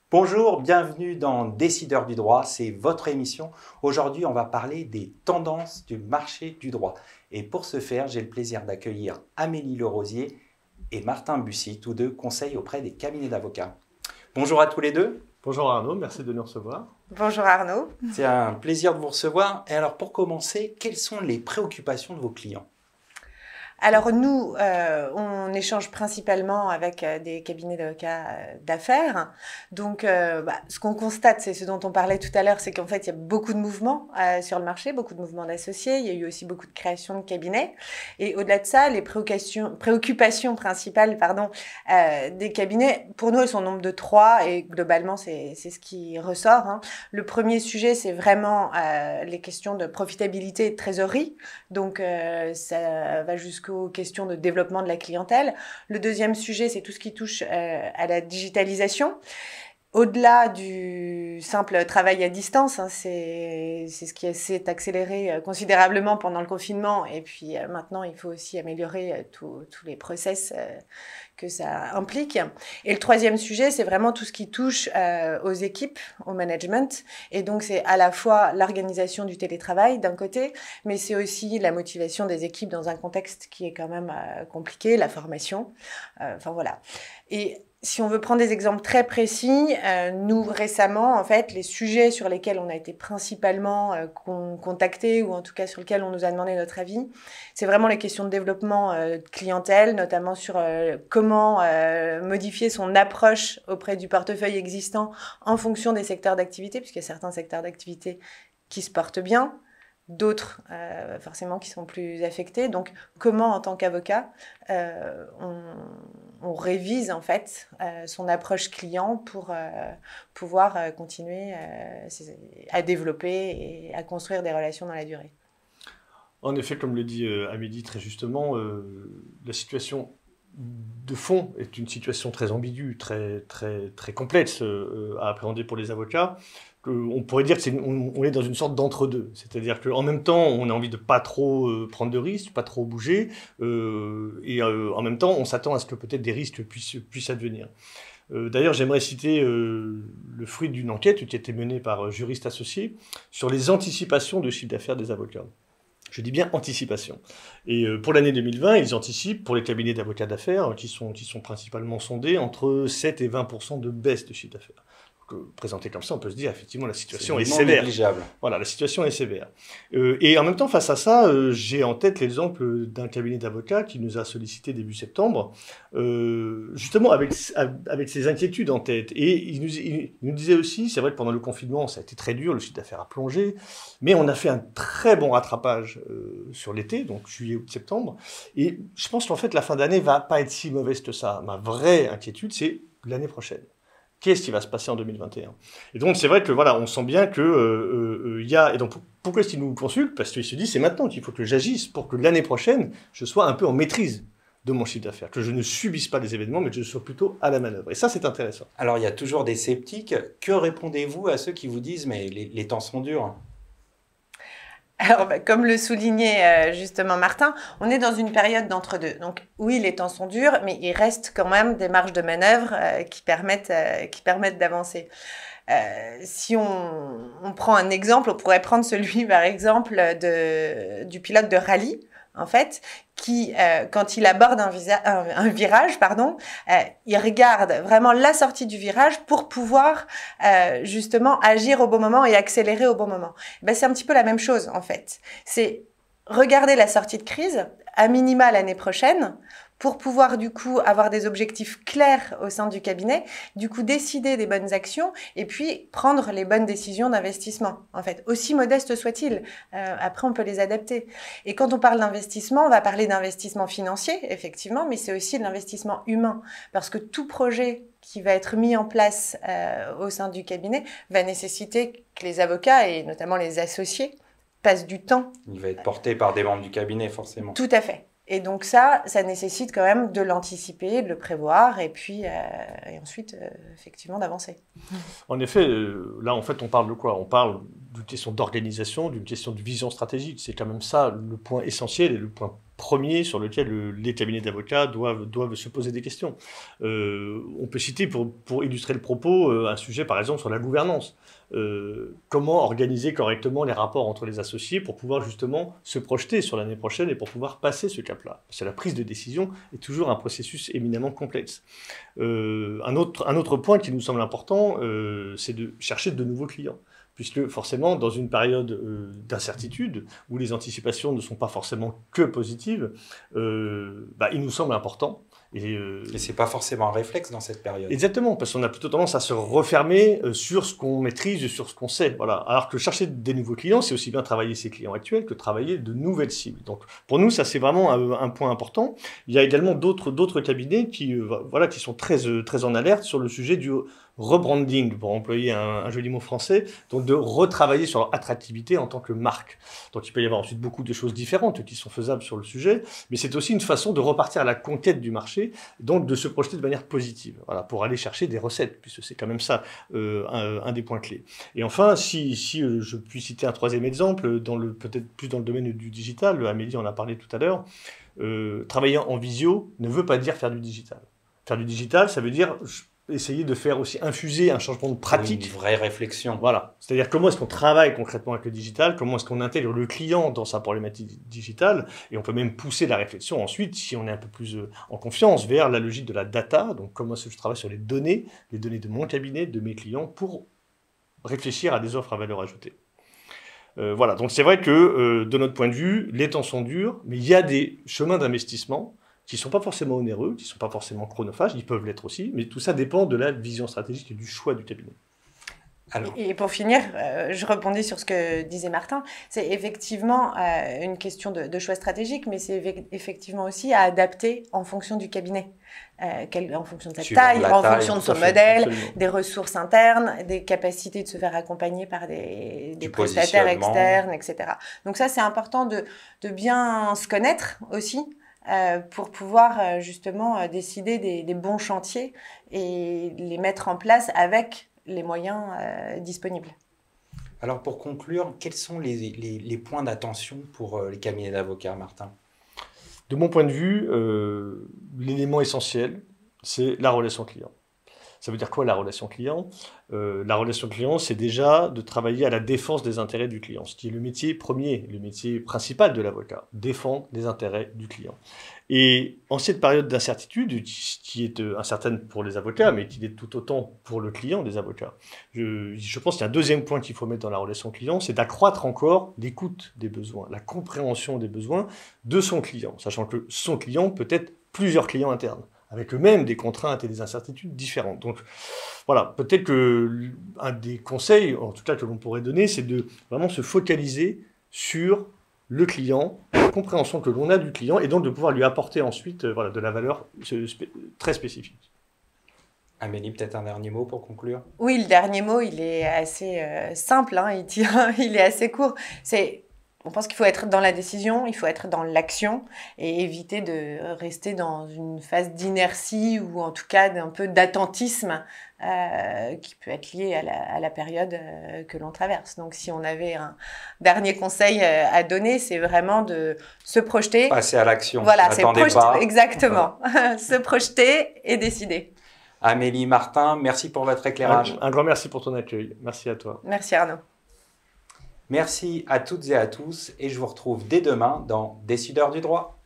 Bonjour, bienvenue dans Décideurs du droit, c'est votre émission. Aujourd'hui, on va parler des tendances du marché du droit. Et pour ce faire, j'ai le plaisir d'accueillir Amélie Lerosier et Martin Bussy, tous deux conseils auprès des cabinets d'avocats. Bonjour à tous les deux. Bonjour Arnaud, merci de nous recevoir. Bonjour Arnaud. C'est un plaisir de vous recevoir. Et alors pour commencer, quelles sont les préoccupations de vos clients ? Alors nous, on échange principalement avec des cabinets d'avocats d'affaires. Donc, ce qu'on constate, c'est ce dont on parlait tout à l'heure, c'est qu'en fait, il y a beaucoup de mouvements sur le marché, beaucoup de mouvements d'associés. Il y a eu aussi beaucoup de création de cabinets. Et au-delà de ça, les préoccupations principales, des cabinets, pour nous, elles sont au nombre de 3 et globalement, c'est ce qui ressort. Le premier sujet, c'est vraiment les questions de profitabilité et de trésorerie. Donc, ça va jusqu'aux questions de développement de la clientèle. Le deuxième sujet, c'est tout ce qui touche à la digitalisation. Au-delà du simple travail à distance, c'est ce qui s'est accéléré considérablement pendant le confinement. Et puis maintenant, il faut aussi améliorer tous les process que ça implique. Et le troisième sujet, c'est vraiment tout ce qui touche aux équipes, au management. Et donc, c'est à la fois l'organisation du télétravail d'un côté, mais c'est aussi la motivation des équipes dans un contexte qui est quand même compliqué, la formation. Voilà. Et si on veut prendre des exemples très précis, nous récemment, en fait, les sujets sur lesquels on a été principalement contactés ou en tout cas sur lesquels on nous a demandé notre avis, c'est vraiment les questions de développement de clientèle, notamment sur comment modifier son approche auprès du portefeuille existant en fonction des secteurs d'activité, puisqu'il y a certains secteurs d'activité qui se portent bien, d'autres forcément qui sont plus affectés. Donc, comment en tant qu'avocat on révise en fait son approche client pour pouvoir continuer à développer et à construire des relations dans la durée. En effet, comme le dit Amélie très justement, la situation de fond est une situation très ambiguë, très complexe à appréhender pour les avocats. On pourrait dire qu'on est dans une sorte d'entre-deux. C'est-à-dire qu'en même temps, on a envie de pas trop prendre de risques, pas trop bouger, et en même temps, on s'attend à ce que peut-être des risques puissent advenir. D'ailleurs, j'aimerais citer le fruit d'une enquête qui a été menée par Juristes Associés sur les anticipations de chiffre d'affaires des avocats. Je dis bien anticipation. Et pour l'année 2020, ils anticipent, pour les cabinets d'avocats d'affaires, qui sont principalement sondés, entre 7 et 20% de baisse de chiffre d'affaires. Présenté comme ça, on peut se dire, effectivement, la situation est sévère. Négligeable. Voilà, la situation est sévère. Et en même temps, face à ça, j'ai en tête l'exemple d'un cabinet d'avocats qui nous a sollicité début septembre, justement avec ses inquiétudes en tête. Et il nous disait aussi, c'est vrai que pendant le confinement, ça a été très dur, le chiffre d'affaires a plongé, mais on a fait un très bon rattrapage sur l'été, donc juillet, août, septembre. Et je pense qu'en fait, la fin d'année va pas être si mauvaise que ça. Ma vraie inquiétude, c'est l'année prochaine. Qu'est-ce qui va se passer en 2021 ? Et donc, c'est vrai que voilà, on sent bien que y a... Et donc, pourquoi est-ce qu'il nous consulte ? Parce qu'il se dit, c'est maintenant qu'il faut que j'agisse pour que l'année prochaine, je sois un peu en maîtrise de mon chiffre d'affaires, que je ne subisse pas les événements, mais que je sois plutôt à la manœuvre. Et ça, c'est intéressant. Alors, il y a toujours des sceptiques. Que répondez-vous à ceux qui vous disent « mais les temps sont durs » ? Alors, comme le soulignait justement Martin, on est dans une période d'entre-deux. Donc oui, les temps sont durs, mais il reste quand même des marges de manœuvre qui permettent d'avancer. Si on prend un exemple, on pourrait prendre celui par exemple du pilote de rallye, en fait, qui, quand il aborde un virage, il regarde vraiment la sortie du virage pour pouvoir justement agir au bon moment et accélérer au bon moment. C'est un petit peu la même chose, en fait. C'est regarder la sortie de crise, à minima l'année prochaine, pour pouvoir du coup avoir des objectifs clairs au sein du cabinet, du coup décider des bonnes actions et puis prendre les bonnes décisions d'investissement, en fait, aussi modestes soient-ils. Après, on peut les adapter. Et quand on parle d'investissement, on va parler d'investissement financier, effectivement, mais c'est aussi de l'investissement humain, parce que tout projet qui va être mis en place au sein du cabinet va nécessiter que les avocats et notamment les associés passent du temps. Il va être porté par des membres du cabinet, forcément. Tout à fait. Et donc ça nécessite quand même de l'anticiper, de le prévoir et puis et ensuite effectivement d'avancer. En effet, là en fait on parle de quoi ? On parle d'une question d'organisation, d'une question de vision stratégique. C'est quand même ça le point essentiel et le point premier sur lequel les cabinets d'avocats doivent se poser des questions. On peut citer, pour illustrer le propos, un sujet par exemple sur la gouvernance. Comment organiser correctement les rapports entre les associés pour pouvoir justement se projeter sur l'année prochaine et pour pouvoir passer ce cap-là. Parce que la prise de décision est toujours un processus éminemment complexe. Un autre point qui nous semble important, c'est de chercher de nouveaux clients. Puisque forcément, dans une période d'incertitude, où les anticipations ne sont pas forcément que positives, il nous semble important. Et ce n'est pas forcément un réflexe dans cette période. Exactement, parce qu'on a plutôt tendance à se refermer sur ce qu'on maîtrise, sur ce qu'on sait. Voilà. Alors que chercher des nouveaux clients, c'est aussi bien travailler ses clients actuels que travailler de nouvelles cibles. Donc pour nous, ça c'est vraiment un point important. Il y a également d'autres cabinets qui sont très en alerte sur le sujet du rebranding, pour employer un joli mot français, donc de retravailler sur leur attractivité en tant que marque. Donc il peut y avoir ensuite beaucoup de choses différentes qui sont faisables sur le sujet, mais c'est aussi une façon de repartir à la conquête du marché, donc de se projeter de manière positive, voilà, pour aller chercher des recettes, puisque c'est quand même ça un des points clés. Et enfin, si je puis citer un troisième exemple, peut-être plus dans le domaine du digital, Amélie en a parlé tout à l'heure, travailler en visio ne veut pas dire faire du digital. Faire du digital, ça veut dire essayer de faire aussi infuser un changement de pratique. Une vraie réflexion. Voilà. C'est-à-dire comment est-ce qu'on travaille concrètement avec le digital, comment est-ce qu'on intègre le client dans sa problématique digitale, et on peut même pousser la réflexion ensuite, si on est un peu plus en confiance, vers la logique de la data, donc comment est-ce que je travaille sur les données de mon cabinet, de mes clients, pour réfléchir à des offres à valeur ajoutée. Voilà, donc c'est vrai que de notre point de vue, les temps sont durs, mais il y a des chemins d'investissement qui ne sont pas forcément onéreux, qui ne sont pas forcément chronophages, ils peuvent l'être aussi, mais tout ça dépend de la vision stratégique et du choix du cabinet. Alors. Et pour finir, je rebondis sur ce que disait Martin, c'est effectivement une question de choix stratégique, mais c'est effectivement aussi à adapter en fonction du cabinet, en fonction de sa taille, en fonction de son modèle, absolument, des ressources internes, des capacités de se faire accompagner par des prestataires externes, etc. Donc ça, c'est important de bien se connaître aussi, pour pouvoir justement décider des bons chantiers et les mettre en place avec les moyens disponibles. Alors pour conclure, quels sont les points d'attention pour les cabinets d'avocats, Martin? De mon point de vue, l'élément essentiel, c'est la relation client. Ça veut dire quoi la relation client? La relation client, c'est déjà de travailler à la défense des intérêts du client, ce qui est le métier premier, le métier principal de l'avocat, défendre les intérêts du client. Et en cette période d'incertitude, qui est incertaine pour les avocats, mais qui l'est tout autant pour le client des avocats, je pense qu'il y a un deuxième point qu'il faut mettre dans la relation client, c'est d'accroître encore l'écoute des besoins, la compréhension des besoins de son client, sachant que son client peut être plusieurs clients internes, avec eux-mêmes des contraintes et des incertitudes différentes. Donc voilà, peut-être qu'un des conseils, en tout cas que l'on pourrait donner, c'est de vraiment se focaliser sur le client, la compréhension que l'on a du client, et donc de pouvoir lui apporter ensuite de la valeur très spécifique. Amélie, peut-être un dernier mot pour conclure? Oui, le dernier mot, il est assez simple, hein, il est assez court. On pense qu'il faut être dans la décision, il faut être dans l'action et éviter de rester dans une phase d'inertie ou en tout cas d'un peu d'attentisme qui peut être lié à la période que l'on traverse. Donc si on avait un dernier conseil à donner, c'est vraiment de se projeter. Passer à l'action, voilà, n'attendez pas. Exactement, se projeter et décider. Amélie, Martin, merci pour votre éclairage. Un grand merci pour ton accueil. Merci à toi. Merci Arnaud. Merci à toutes et à tous et je vous retrouve dès demain dans Décideurs du droit.